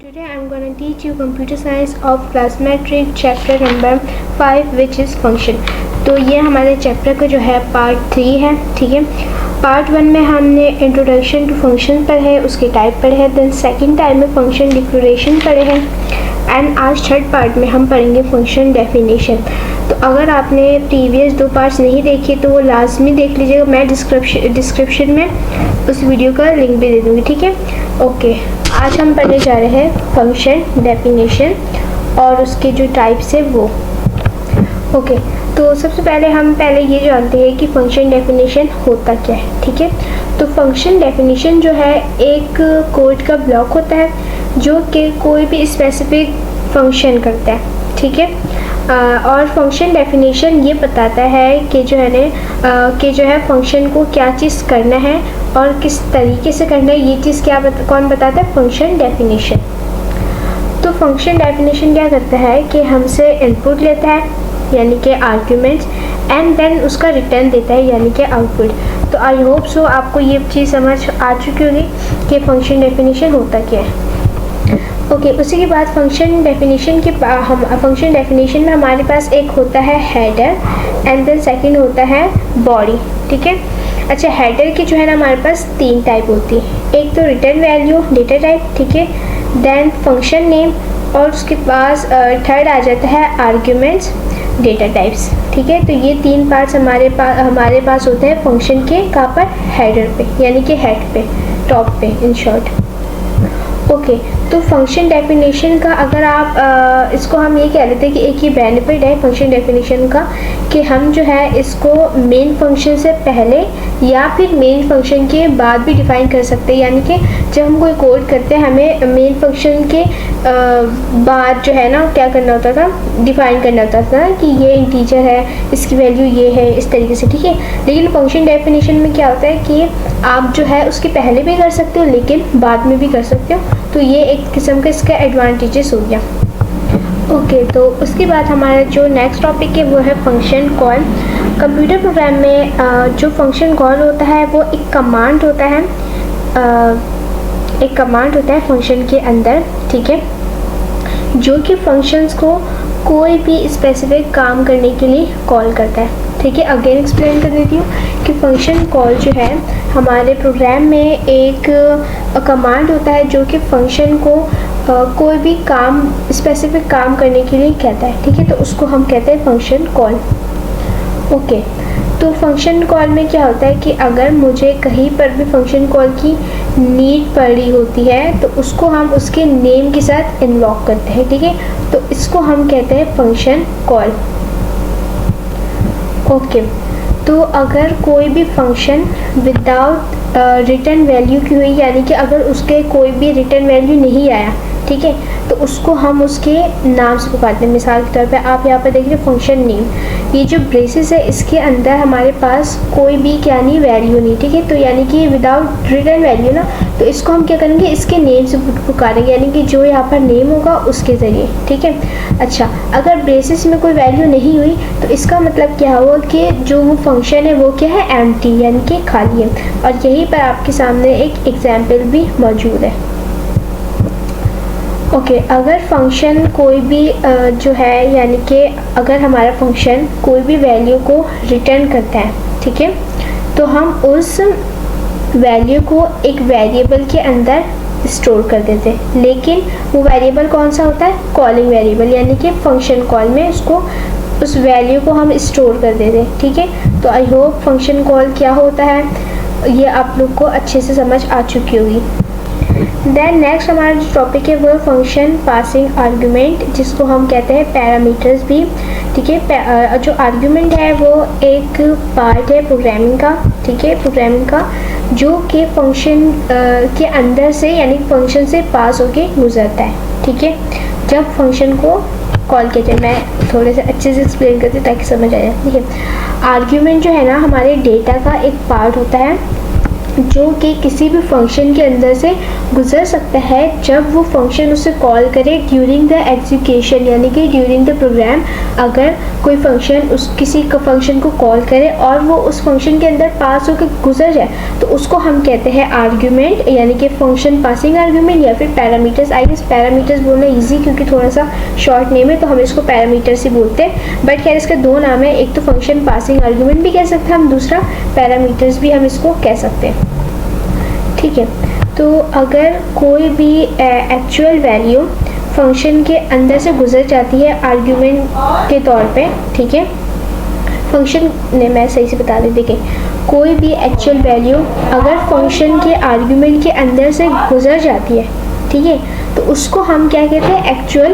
Today I am going to teach you computer science of class metric chapter number 5 which is function। तो ये हमारे chapter का जो है पार्ट 3 है। ठीक है, पार्ट 1 में हमने इंट्रोडक्शन टू फंक्शन पढ़े है, उसके टाइप पढ़े हैं, देन सेकंड टाइप में फंक्शन डिक्लेरेशन पढ़े हैं एंड आज थर्ड पार्ट में हम पढ़ेंगे फंक्शन डेफिनेशन। तो अगर आपने प्रीवियस 2 पार्ट्स नहीं देखे तो वो लाजमी देख लीजिएगा, मैं डिस्क्रिप्शन में उस वीडियो का लिंक भी दे दूँगी। ठीक है, ओके। आज हम पढ़ने जा रहे हैं फंक्शन डेफिनेशन और उसके जो टाइप्स है वो। ओके, तो सबसे पहले हम ये जानते हैं कि फंक्शन डेफिनेशन होता क्या है। ठीक है, तो फंक्शन डेफिनेशन जो है एक कोड का ब्लॉक होता है जो कि कोई भी स्पेसिफिक फंक्शन करता है। ठीक है, और फंक्शन डेफिनेशन ये बताता है कि जो है फंक्शन को क्या चीज़ करना है और किस तरीके से करना है। ये चीज़ कौन बताता है? Function definition. तो फंक्शन डेफिनेशन क्या करता है कि हमसे इनपुट लेता है यानी कि आर्ग्यूमेंट्स एंड देन उसका रिटर्न देता है यानी कि आउटपुट। तो आई होप सो आपको ये चीज़ समझ आ चुकी होगी कि फंक्शन डेफिनेशन होता क्या है। ओके, उसी के बाद फंक्शन डेफिनेशन में हमारे पास एक होता है हेडर एंड देन सेकंड होता है बॉडी। ठीक है, अच्छा, हेडर की जो है ना हमारे पास 3 टाइप होती है। एक तो रिटर्न वैल्यू डेटा टाइप, ठीक है, देन फंक्शन नेम और उसके पास थर्ड आ जाता है आर्ग्यूमेंट्स डेटा टाइप्स। ठीक है, तो ये 3 पार्ट्स हमारे पास होते हैं फंक्शन के कहाँ पर? हेडर पे यानी कि हेड पे, टॉप पे इन शॉर्ट। ओके, तो फंक्शन डेफिनेशन का अगर आप इसको हम ये कह लेते हैं कि एक ही बेनिफिट है फंक्शन डेफिनेशन का कि हम जो है इसको मेन फंक्शन से पहले या फिर मेन फंक्शन के बाद भी डिफ़ाइन कर सकते हैं। यानी कि जब हम कोई कोड करते हैं हमें मेन फंक्शन के बाद जो है ना क्या करना होता था? डिफ़ाइन करना होता था कि ये इंटीजर है, इसकी वैल्यू ये है, इस तरीके से। ठीक है, लेकिन फंक्शन डेफिनेशन में क्या होता है कि आप जो है उसके पहले भी कर सकते हो लेकिन बाद में भी कर सकते हो। तो ये एक किस्म का इसका एडवांटेजेस हो गया। ओके, तो उसके बाद हमारा जो नेक्स्ट टॉपिक है वो है फंक्शन कॉल। कंप्यूटर प्रोग्राम में जो फंक्शन कॉल होता है वो एक कमांड होता है फंक्शन के अंदर। ठीक है, जो कि फंक्शंस को कोई भी स्पेसिफिक काम करने के लिए कॉल करता है। ठीक है, अगेन एक्सप्लेन कर देती हूँ कि फंक्शन कॉल जो है हमारे प्रोग्राम में एक कमांड होता है जो कि फंक्शन को कोई भी काम स्पेसिफिक काम करने के लिए कहता है। ठीक है, तो उसको हम कहते हैं फंक्शन कॉल। ओके, तो फंक्शन कॉल में क्या होता है कि अगर मुझे कहीं पर भी फंक्शन कॉल की नीड पड़ी होती है तो उसको हम उसके नेम के साथ इन्वॉक करते हैं। ठीक है, तो इसको हम कहते हैं फंक्शन कॉल। ओके, तो अगर कोई भी फंक्शन विदाउट रिटर्न वैल्यू की हुई यानी कि अगर उसके कोई भी रिटर्न वैल्यू नहीं आया, ठीक है, तो उसको हम उसके नाम से पुकारते हैं। मिसाल के तौर पे आप यहाँ पर देख रहे हैं फंक्शन नेम, ये जो ब्रेसेस है इसके अंदर हमारे पास कोई भी क्या नहीं वैल्यू नहीं। ठीक है, तो यानी कि विदाउट रिटर्न वैल्यू ना, तो इसको हम क्या करेंगे? इसके नेम से पुकारेंगे यानी कि जो यहाँ पर नेम होगा उसके ज़रिए। ठीक है, अच्छा, अगर ब्रेसेस में कोई वैल्यू नहीं हुई तो इसका मतलब क्या हुआ कि जो वो फंक्शन है वो क्या है? एम्प्टी यानी कि खाली है। और यहीं पर आपके सामने एक एग्जाम्पल भी मौजूद है। ओके, अगर फंक्शन कोई भी जो है यानी कि अगर हमारा फंक्शन कोई भी वैल्यू को रिटर्न करता है, ठीक है, तो हम उस वैल्यू को एक वेरिएबल के अंदर स्टोर कर देते हैं। लेकिन वो वेरिएबल कौन सा होता है? कॉलिंग वेरिएबल यानी कि फंक्शन कॉल में उस वैल्यू को हम स्टोर कर देते हैं। ठीक है, तो आई होप फंक्शन कॉल क्या होता है ये आप लोग को अच्छे से समझ आ चुकी होगी। देन नेक्स्ट हमारा जो टॉपिक है वो है फंक्शन पासिंग आर्ग्यूमेंट, जिसको हम कहते हैं पैरामीटर्स भी। ठीक है, जो आर्ग्यूमेंट है वो एक पार्ट है प्रोग्रामिंग का। ठीक है, प्रोग्रामिंग का जो कि फंक्शन के अंदर से यानी फंक्शन से पास होके गुजरता है। ठीक है, जब फंक्शन को कॉल किया जाए, मैं थोड़े से अच्छे से एक्सप्लेन करती हूँ ताकि समझ आ जाए। ठीक है, आर्ग्यूमेंट जो है ना हमारे डेटा का एक पार्ट होता है जो कि किसी भी फंक्शन के अंदर से गुजर सकता है जब वो फंक्शन उसे कॉल करे ड्यूरिंग द एग्जीक्यूशन, यानी कि ड्यूरिंग द प्रोग्राम। अगर कोई फंक्शन किसी फंक्शन को कॉल करे और वो उस फंक्शन के अंदर पास होकर गुजर जाए तो उसको हम कहते हैं आर्ग्यूमेंट, यानी कि फंक्शन पासिंग आर्ग्यूमेंट या फिर पैरामीटर्स। आई गेस पैरामीटर्स बोलना ईजी क्योंकि थोड़ा सा शॉर्ट नेम है तो हम इसको पैरामीटर्स ही बोलते हैं, बट खैर इसके दो नाम है, एक तो फंक्शन पासिंग आर्ग्यूमेंट भी कह सकते हैं हम, दूसरा पैरामीटर्स भी हम इसको कह सकते हैं। ठीक है, तो अगर कोई भी एक्चुअल वैल्यू फंक्शन के अंदर से गुजर जाती है आर्ग्यूमेंट के तौर पे, ठीक है, फंक्शन ने मैं सही से बता दी, देखिए कोई भी एक्चुअल वैल्यू अगर फंक्शन के आर्ग्यूमेंट के अंदर से गुजर जाती है, ठीक है, तो उसको हम क्या कहते हैं, एक्चुअल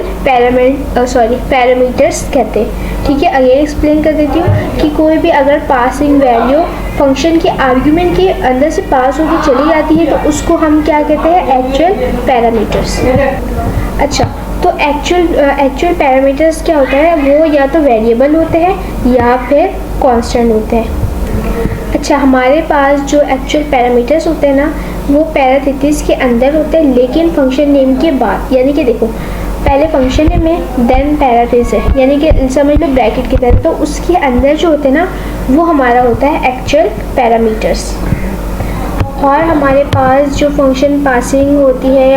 पैरामीटर्स कहते हैं। ठीक है, अगेन एक्सप्लेन कर देती हूँ कि कोई भी अगर पासिंग वैल्यू फंक्शन के आर्ग्यूमेंट के अंदर से पास होकर चली जाती है तो उसको हम क्या कहते हैं, एक्चुअल पैरामीटर्स। अच्छा, तो एक्चुअल पैरामीटर्स क्या होता है, वो या तो वेरिएबल होते हैं या फिर कांस्टेंट होते हैं। अच्छा, हमारे पास जो एक्चुअल पैरामीटर्स होते हैं ना वो पैरेंथेसिस के अंदर होते हैं, लेकिन फंक्शन नेम के बाद, यानी कि देखो पहले फंक्शन नेम है देन पैरेंथेसिस है, यानी कि समझ लो ब्रैकेट की तरह, तो उसके अंदर जो होते हैं ना वो हमारा होता है एक्चुअल पैरामीटर्स। और हमारे पास जो फंक्शन पासिंग होती है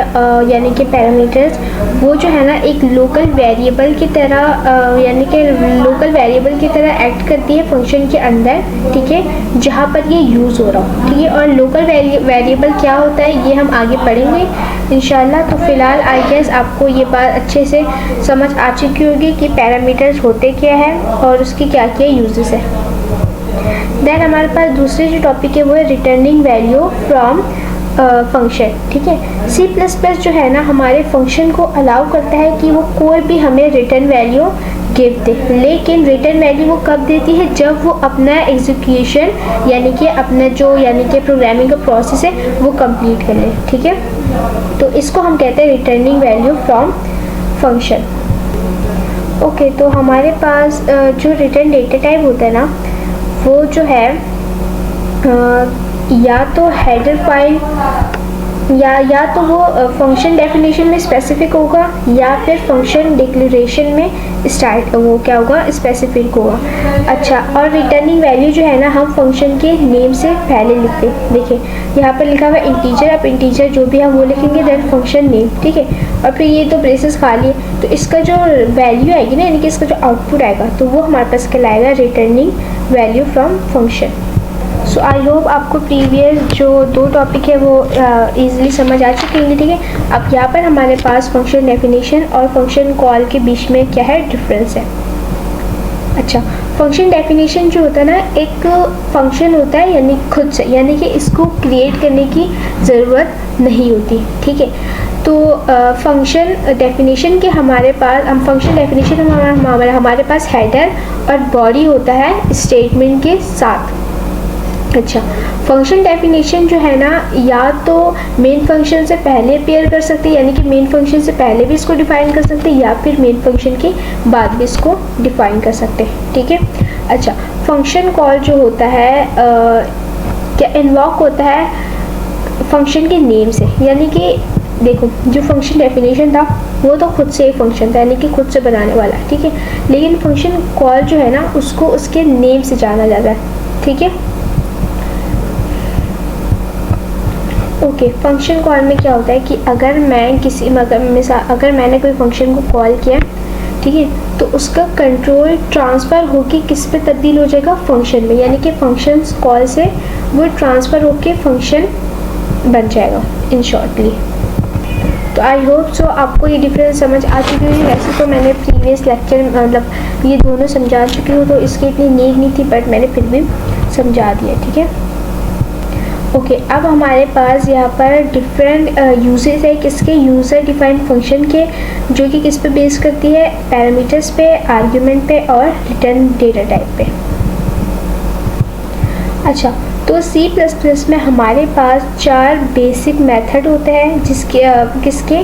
यानी कि पैरामीटर्स, वो जो है ना एक लोकल वेरिएबल की तरह यानी कि लोकल वेरिएबल की तरह एक्ट करती है फंक्शन के अंदर, ठीक है, जहाँ पर ये यूज़ हो रहा हो। ठीक है, और लोकल वेरिएबल क्या होता है ये हम आगे पढ़ेंगे इंशाल्लाह। तो फ़िलहाल आई गेस आपको ये बात अच्छे से समझ आ चुकी होगी कि पैरामीटर्स होते क्या है और उसकी क्या क्या यूजेस है। देन हमारे पास दूसरी जो टॉपिक है वो है रिटर्निंग वैल्यू फ्रॉम फंक्शन। ठीक है, सी प्लस प्लस जो है ना हमारे फंक्शन को अलाउ करता है कि वो कोई भी हमें रिटर्न वैल्यू गिव दे, लेकिन रिटर्न वैल्यू वो कब देती है, जब वो अपना एग्जीक्यूशन यानी कि अपना जो यानी कि प्रोग्रामिंग का प्रोसेस है वो कंप्लीट कर ले। ठीक है, तो इसको हम कहते हैं returning value from function. Okay, तो हमारे पास जो रिटर्न डेटा टाइप होता है ना वो जो है या तो हेडर फाइल या तो वो फंक्शन डेफिनेशन में स्पेसिफिक होगा या फिर फंक्शन डिक्लेरेशन में स्टार्ट वो क्या होगा, स्पेसिफिक होगा। अच्छा, और रिटर्निंग वैल्यू जो है ना हम फंक्शन के नेम से पहले लिखते हैं। देखिए यहाँ पर लिखा हुआ है इंटीजर, अब इंटीजर जो भी हम वो लिखेंगे देन फंक्शन नेम। ठीक है, और फिर ये तो ब्रेसेस खाली है तो इसका जो वैल्यू आएगी ना यानी कि इसका जो आउटपुट आएगा तो वो हमारे पास कहलाएगा returning value from function. So I hope आपको प्रीवियस जो दो टॉपिक है वो ईजिली समझ आ चुके हैं। ठीक है, अब यहाँ पर हमारे पास फंक्शन डेफिनेशन और फंक्शन कॉल के बीच में क्या है डिफरेंस है। अच्छा, फंक्शन डेफिनेशन जो होता है ना एक फंक्शन होता है यानी खुद से, यानी कि इसको क्रिएट करने की ज़रूरत नहीं होती। ठीक है, तो फंक्शन डेफिनेशन के हमारे पास फंक्शन डेफिनेशन हमारे पास हेडर और बॉडी होता है स्टेटमेंट के साथ। अच्छा, फंक्शन डेफिनेशन जो है ना या तो मेन फंक्शन से पहले अपेयर कर सकते हैं, यानी कि मेन फंक्शन से पहले भी इसको डिफाइन कर सकते हैं या फिर मेन फंक्शन के बाद भी इसको डिफाइन कर सकते हैं। ठीक है, अच्छा, फंक्शन कॉल जो होता है क्या इन्वॉक होता है फंक्शन के नेम से, यानी कि देखो जो फंक्शन डेफिनेशन था वो तो खुद से एक फंक्शन था यानी कि खुद से बनाने वाला। ठीक है, लेकिन फंक्शन कॉल जो है ना उसको उसके नेम से जाना जाता है। ठीक है, ओके, फंक्शन कॉल में क्या होता है कि अगर मैंने कोई फंक्शन को कॉल किया, ठीक है, तो उसका कंट्रोल ट्रांसफ़र होके किस पे तब्दील हो जाएगा, फंक्शन में, यानी कि फंक्शन कॉल से वो ट्रांसफ़र होके फंक्शन बन जाएगा इन शॉर्टली। तो आई होप सो आपको ये डिफरेंस समझ आ चुकी है। वैसे तो मैंने प्रीवियस लेक्चर मतलब ये दोनों समझा चुकी हूँ तो इसकी इतनी नीड नहीं थी, बट मैंने फिर भी समझा दिया। ठीक है, ओके, अब हमारे पास यहाँ पर डिफरेंट यूजेस है किसके, यूज़र डिफाइंड फंक्शन के, जो कि किस पे बेस करती है, पैरामीटर्स पे, आर्ग्यूमेंट पे और रिटर्न डेटा टाइप पे। अच्छा, तो C++ में हमारे पास 4 बेसिक मेथड होते हैं जिसके किसके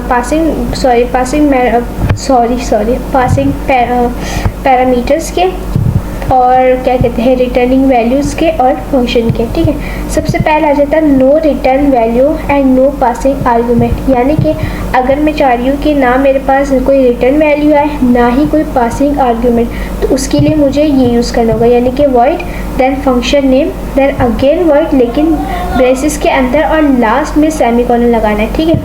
पासिंग पैरामीटर्स के। और क्या कहते हैं रिटर्निंग वैल्यूज़ के और फंक्शन के। ठीक है, सबसे पहले आ जाता है no return value and no passing argument. यानी कि अगर मैं चाह रही हूँ कि ना मेरे पास कोई रिटर्न वैल्यू आए ना ही कोई पासिंग आर्गूमेंट, तो उसके लिए मुझे ये यूज़ करना होगा, यानी कि void then function name then again void, लेकिन ब्रेसेस के अंदर और लास्ट में सेमीकोलन लगाना है। ठीक है,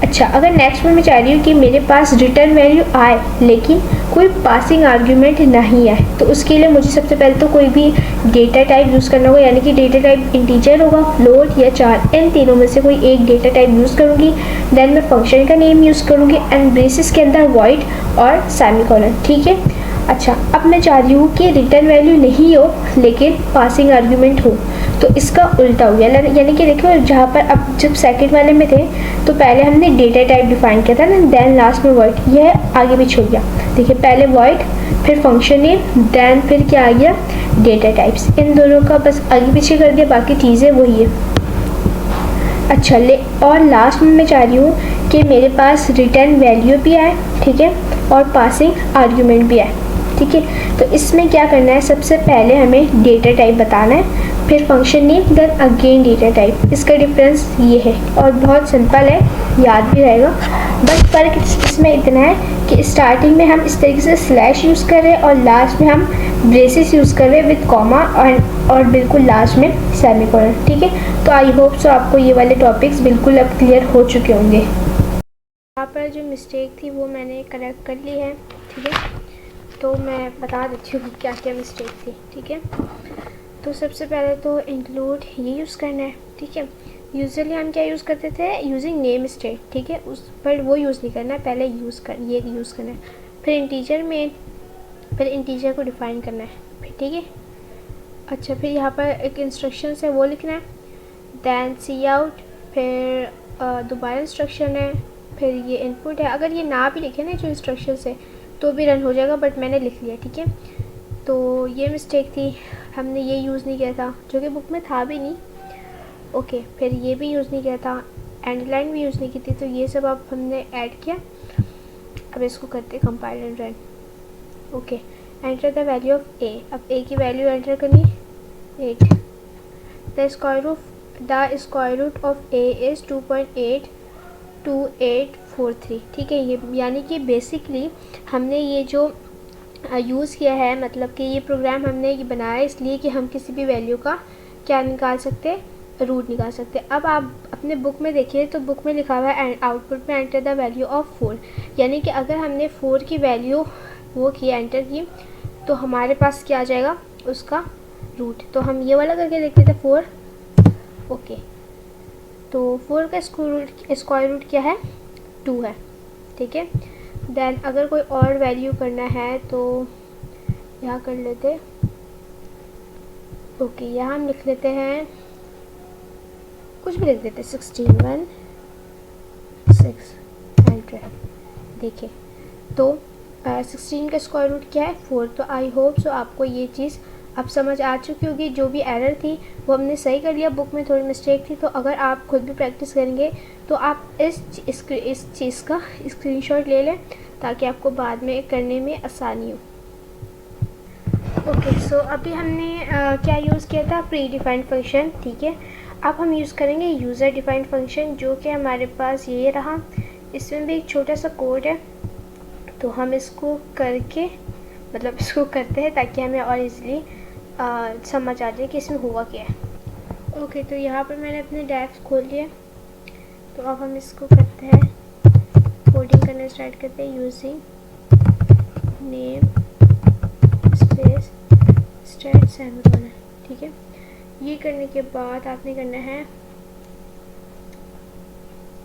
अच्छा अगर नेक्स्ट में मैं चाह रही हूँ कि मेरे पास रिटर्न वैल्यू आए लेकिन कोई पासिंग आर्ग्यूमेंट नहीं आए, तो उसके लिए मुझे सबसे पहले तो कोई भी डेटा टाइप यूज़ करना होगा, यानी कि डेटा टाइप इंटीजर होगा, फ्लोट या चार, इन तीनों में से कोई एक डेटा टाइप यूज़ करूँगी। देन मैं फंक्शन का नेम यूज़ करूँगी एंड ब्रेसेस के अंदर वॉइड और सेमीकोलन। ठीक है, अच्छा अब मैं चाह रही हूँ कि रिटर्न वैल्यू नहीं हो लेकिन पासिंग आर्ग्यूमेंट हो, तो इसका उल्टा हो गया। यानी कि देखो जहाँ पर अब जब सेकंड वाले में थे तो पहले हमने डेटा टाइप डिफाइन किया था ना, देन लास्ट में वॉइड, यह आगे पीछे हो गया। देखिए पहले वॉइड फिर फंक्शन नेम देन फिर क्या आ गया डेटा टाइप्स, इन दोनों का बस आगे पीछे कर दिया, बाकी चीज़ें वही है। अच्छा और लास्ट में मैं चाह रही हूँ कि मेरे पास रिटर्न वैल्यू भी आए, ठीक है, और पासिंग आर्ग्यूमेंट भी आए। ठीक है, तो इसमें क्या करना है, सबसे पहले हमें डेटा टाइप बताना है, फिर function name then again data type. इसका डिफरेंस ये है और बहुत सिंपल है, याद भी रहेगा। बस फ़र्क इसमें इतना है कि स्टार्टिंग में हम इस तरीके से स्लैश यूज़ कर रहे हैं और लास्ट में हम ब्रेसेस यूज़ कर रहे हैं विद कॉमा और बिल्कुल लास्ट में सेमीकोलन। ठीक है, तो आई होप सो आपको ये वाले टॉपिक्स बिल्कुल अब क्लियर हो चुके होंगे। यहाँ पर जो मिस्टेक थी वो मैंने करेक्ट कर ली है। ठीक है, तो मैं बता देती हूँ क्या क्या मिस्टेक थी। ठीक है, तो सबसे पहले तो इंक्लूड ये यूज़ करना है। ठीक है, यूजुअली हम क्या यूज़ करते थे, यूजिंग नेम स्टेट। ठीक है, उस पर वो यूज़ नहीं करना है, पहले ये यूज़ करना है, फिर इंटीजर में फिर इंटीजर को डिफाइन करना है फिर। ठीक है, अच्छा फिर यहाँ पर एक इंस्ट्रक्शन है वो लिखना है, दैन सी आउट, फिर दोबारा इंस्ट्रक्शन है, फिर ये इनपुट है। अगर ये ना भी लिखे ना जो इंस्ट्रक्शन है तो भी रन हो जाएगा, बट मैंने लिख लिया। ठीक है, तो ये मिस्टेक थी, हमने ये यूज़ नहीं किया था जो कि बुक में था भी नहीं। ओके, फिर ये भी यूज़ नहीं किया था, एंड लाइन भी यूज़ नहीं की थी, तो ये सब अब हमने ऐड किया। अब इसको करते compile and run. Okay, enter the value of A. अब ए की वैल्यू एंटर करनी 8। The square root of A is 2.82843। ठीक है, ये यानी कि बेसिकली हमने ये जो यूज़ किया है, मतलब कि ये प्रोग्राम हमने ये बनाया इसलिए कि हम किसी भी वैल्यू का क्या निकाल सकते, रूट निकाल सकते। अब आप अपने बुक में देखिए तो बुक में लिखा हुआ है आउटपुट में एंटर द वैल्यू ऑफ 4, यानी कि अगर हमने 4 की वैल्यू वो की एंटर की तो हमारे पास क्या आ जाएगा, उसका रूट। तो हम ये वाला करके देखते थे 4। ओके, तो 4 का स्क्वायर रूट क्या है, 2 है। ठीक है, देन अगर कोई और वैल्यू करना है तो यहाँ कर लेते। ओके, यहाँ हम लिख लेते हैं, कुछ भी लिख देते, 16 6 एंटर। देखिए तो 16 का स्क्वायर रूट क्या है, 4। तो आई होप सो आपको ये चीज़ अब समझ आ चुकी होगी। जो भी एरर थी वो हमने सही कर लिया, बुक में थोड़ी मिस्टेक थी। तो अगर आप खुद भी प्रैक्टिस करेंगे तो आप इस चीज़ का स्क्रीनशॉट ले लें ताकि आपको बाद में करने में आसानी हो। ओके, सो अभी हमने क्या यूज़ किया था, प्री डिफाइंड फंक्शन। ठीक है, अब हम यूज़ करेंगे यूज़र डिफाइंड फंक्शन, जो कि हमारे पास ये रहा। इसमें भी एक छोटा सा कोड है, तो हम इसको करके मतलब इसको करते हैं ताकि हमें और इजीली समझ आ जाए कि इसमें हुआ क्या है। ओके, तो यहाँ पर मैंने अपने डेस्क खोल लिया, तो अब हम इसको करते हैं, कोडिंग करना स्टार्ट करते हैं using name space start semicolon. ठीक है, ये करने के बाद आपने करना है,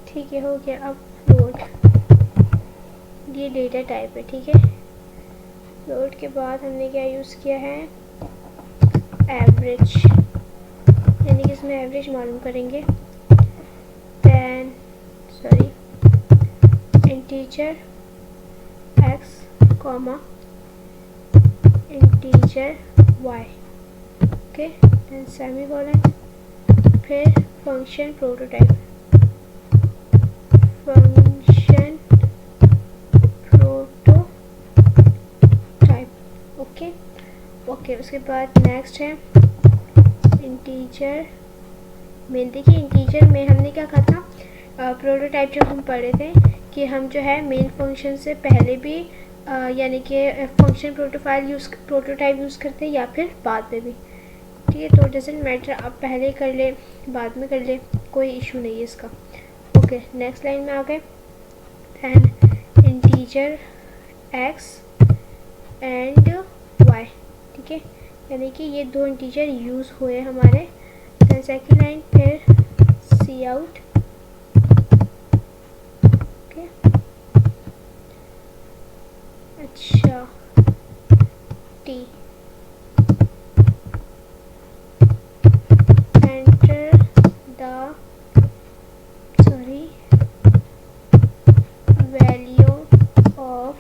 ठीक है, हो गया। अब फ्लोट, ये डेटा टाइप है। ठीक है, फ्लोट के बाद हमने क्या यूज़ किया है, एवरेज, यानी कि इसमें एवरेज मालूम करेंगे। Then integer x comma integer y। Okay, then semicolon, फिर function prototype, function prototype. Okay, उसके बाद नेक्स्ट है इंटीजर मेन। देखिए इंटीजर में हमने क्या कहा था, प्रोटोटाइप जब हम पढ़े थे कि हम जो है मेन फंक्शन से पहले भी यानी कि फंक्शन प्रोटोटाइप यूज़ करते हैं या फिर बाद में भी, ठीक है। तो डजेंट मैटर, आप पहले कर ले बाद में कर ले, कोई इशू नहीं है इसका। ओके, नेक्स्ट लाइन में आ गए। And integer x and y, ठीक है, यानी कि ये दो इंटीजर यूज़ हुए हमारे। देन सेकेंड लाइन फिर सी आउट, ओके। अच्छा, T enter the value of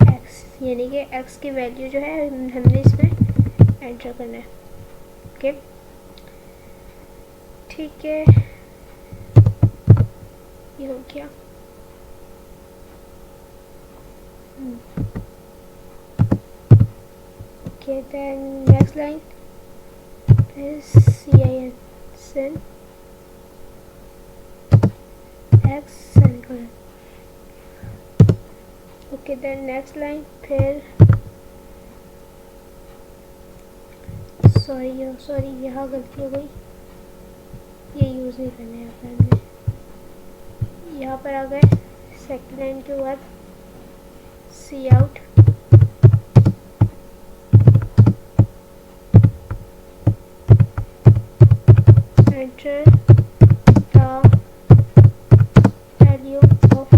x, यानी कि x की वैल्यू जो है हमने इसमें एंटर करना है, ओके, ठीक है। ये हो गया। Okay, then next line is sin x semicolon, okay. Then next line फिर सॉरी यहाँ गलती हो गई, ये यूज़ नहीं करना है यहाँ पर हमने। यहाँ पर आ गए सेकेंड लाइन के बाद cout, enter the value of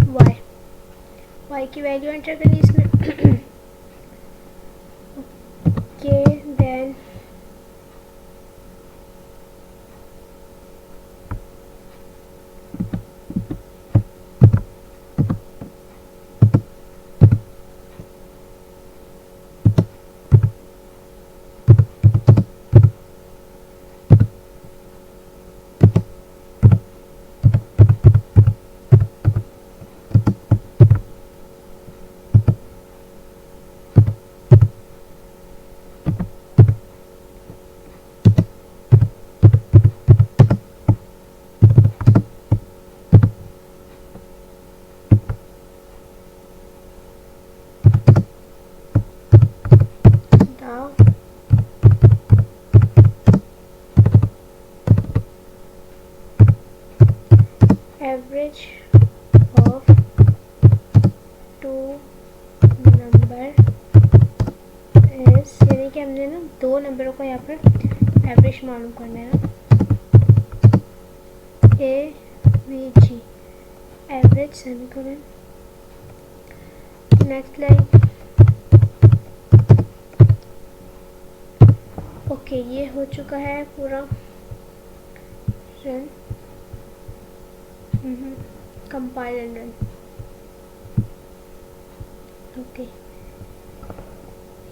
y की वैल्यू एंटर करनी इसमें, okay. Then average of two number is, यानी कि हमने ना दो नंबरों का यहाँ पर एवरेज मालूम करना है ना, AVG average semicolon. Next line, okay, ये हो चुका है पूरा run, compile and run, okay.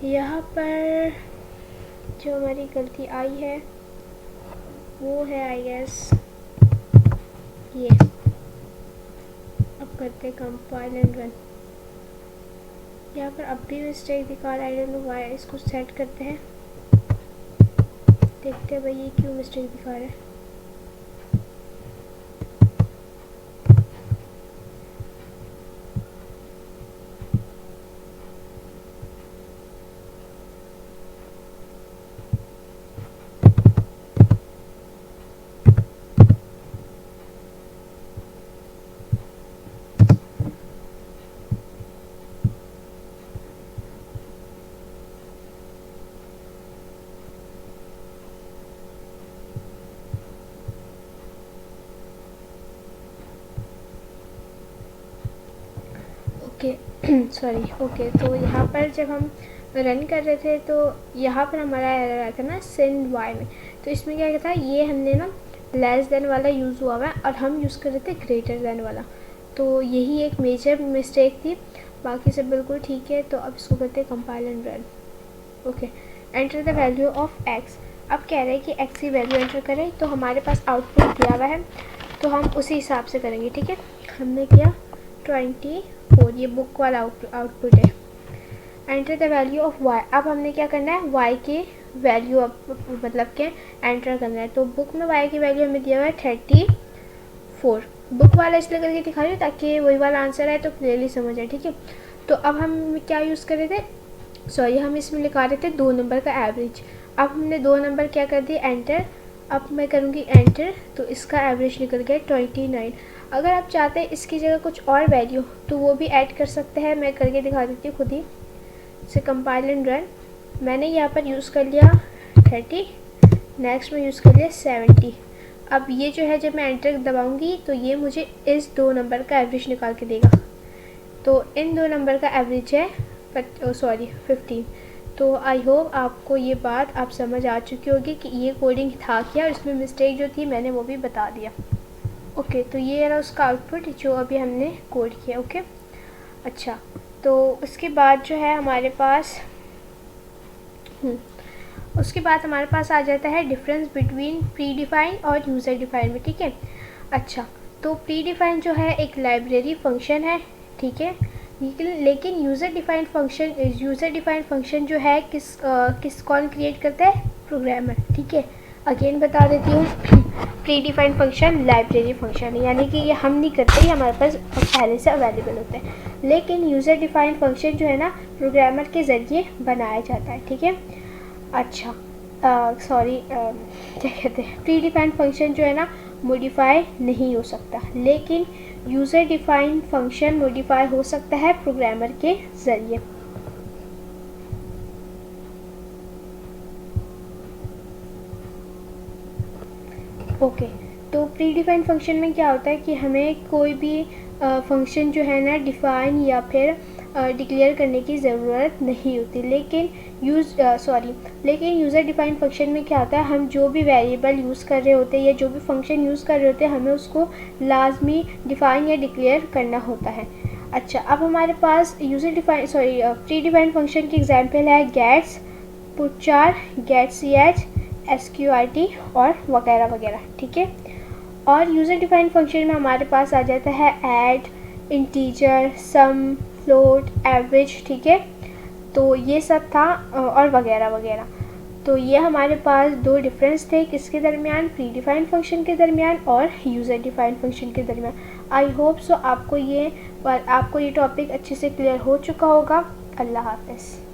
यहाँ पर जो हमारी गलती आई है वो है आई गेस ये। अब करते हैं कंपाइल एंड रन। यहाँ पर अब भी मिस्टेक दिखा रहा है, आई डोंट नो व्हाई। इसको सेट करते हैं, देखते हैं भाई ये क्यों मिस्टेक दिखा रहा है। Okay, sorry, okay. तो यहाँ पर जब हम रन कर रहे थे तो यहाँ पर हमारा एरर आया था ना सेंड वाई में, तो इसमें क्या था, ये हमने ना लेस देन वाला यूज़ हुआ हुआ है और हम यूज़ कर रहे थे ग्रेटर देन वाला, तो यही एक मेजर मिस्टेक थी। बाकी सब बिल्कुल ठीक है। तो अब इसको करते हैं compile and run, okay. Enter the value of x. अब कह रहे हैं कि एक्स की वैल्यू एंटर करें, तो हमारे पास आउटपुट दिया हुआ है तो हम उसी हिसाब से करेंगे, ठीक है। हमने किया 24, ये बुक वाला आउटपुट है। Enter the value of y. अब हमने क्या करना है, वाई की वैल्यू मतलब के एंटर करना है। तो बुक में वाई की वैल्यू हमें दिया हुआ है 34। बुक वाला इसलिए करके दिखा रही हूँ ताकि वही वाला आंसर है तो क्लियरली समझ आए, ठीक है। तो अब हम क्या यूज़ कर रहे थे, सॉरी हम इसमें लिखा रहे थे 2 नंबर का एवरेज। अब हमने 2 नंबर क्या कर दिए एंटर। अब मैं करूँगी एंटर, तो इसका एवरेज निकल गया 29। अगर आप चाहते हैं इसकी जगह कुछ और वैल्यू तो वो भी ऐड कर सकते हैं, मैं करके दिखा देती हूँ खुद ही से। Compile and run. मैंने यहाँ पर यूज़ कर लिया 30, नेक्स्ट में यूज़ कर लिया 70। अब ये जो है जब मैं एंटर दबाऊँगी तो ये मुझे इस 2 नंबर का एवरेज निकाल के देगा। तो इन 2 नंबर का एवरेज है 15। तो आई होप आपको ये बात आप समझ आ चुकी होगी कि ये कोडिंग था क्या, और इसमें मिस्टेक जो थी मैंने वो भी बता दिया। ओके, तो ये रहा उसका आउटपुट जो अभी हमने कोड किया। ओके, अच्छा, तो उसके बाद जो है हमारे पास आ जाता है डिफरेंस बिटवीन प्री डिफाइन और यूज़र डिफाइन में, ठीक है। अच्छा, तो प्री डिफाइन जो है एक लाइब्रेरी फंक्शन है, ठीक है। लेकिन यूज़र डिफाइंड फंक्शन जो है कौन क्रिएट करता है, प्रोग्रामर, ठीक है। अगेन बता देती हूँ, pre defined function library function है, यानी कि ये हम नहीं करते, ये हमारे पास पहले से अवेलेबल होते हैं। लेकिन यूज़र डिफाइंड फंक्शन जो है ना प्रोग्रामर के ज़रिए बनाया जाता है, ठीक है। अच्छा, क्या कहते हैं, प्री डिफाइंड फंक्शन जो है ना मॉडिफाई नहीं हो सकता, लेकिन यूज़र डिफाइंड फंक्शन मॉडिफाई हो सकता है प्रोग्रामर के ज़रिए। ओके, तो प्री डिफाइंड फंक्शन में क्या होता है कि हमें कोई भी फंक्शन जो है ना डिफ़ाइन या फिर डिक्लेयर करने की ज़रूरत नहीं होती। लेकिन यूज़र डिफाइंड फंक्शन में क्या होता है, हम जो भी वेरिएबल यूज़ कर रहे होते हैं या जो भी फंक्शन यूज़ कर रहे होते हैं हमें उसको लाजमी डिफ़ाइन या डिक्लेयर करना होता है। अच्छा, अब हमारे पास प्री डिफाइंड फंक्शन की एग्जांपल है गेट्स, पुटचार, गेट ch, sqrt और वगैरह वगैरह, ठीक है। और यूज़र डिफाइंड फंक्शन में हमारे पास आ जाता है ऐड, इंटीजर, सम, फ्लोट, एवरेज, ठीक है। तो ये सब था और वगैरह वगैरह। तो ये हमारे पास 2 डिफरेंस थे किसके दरमियान, प्री डिफाइंड फंक्शन के दरमियान और यूज़र डिफाइंड फंक्शन के दरमियान। आई होप सो आपको ये टॉपिक अच्छे से क्लियर हो चुका होगा। अल्लाह हाफ़िज़।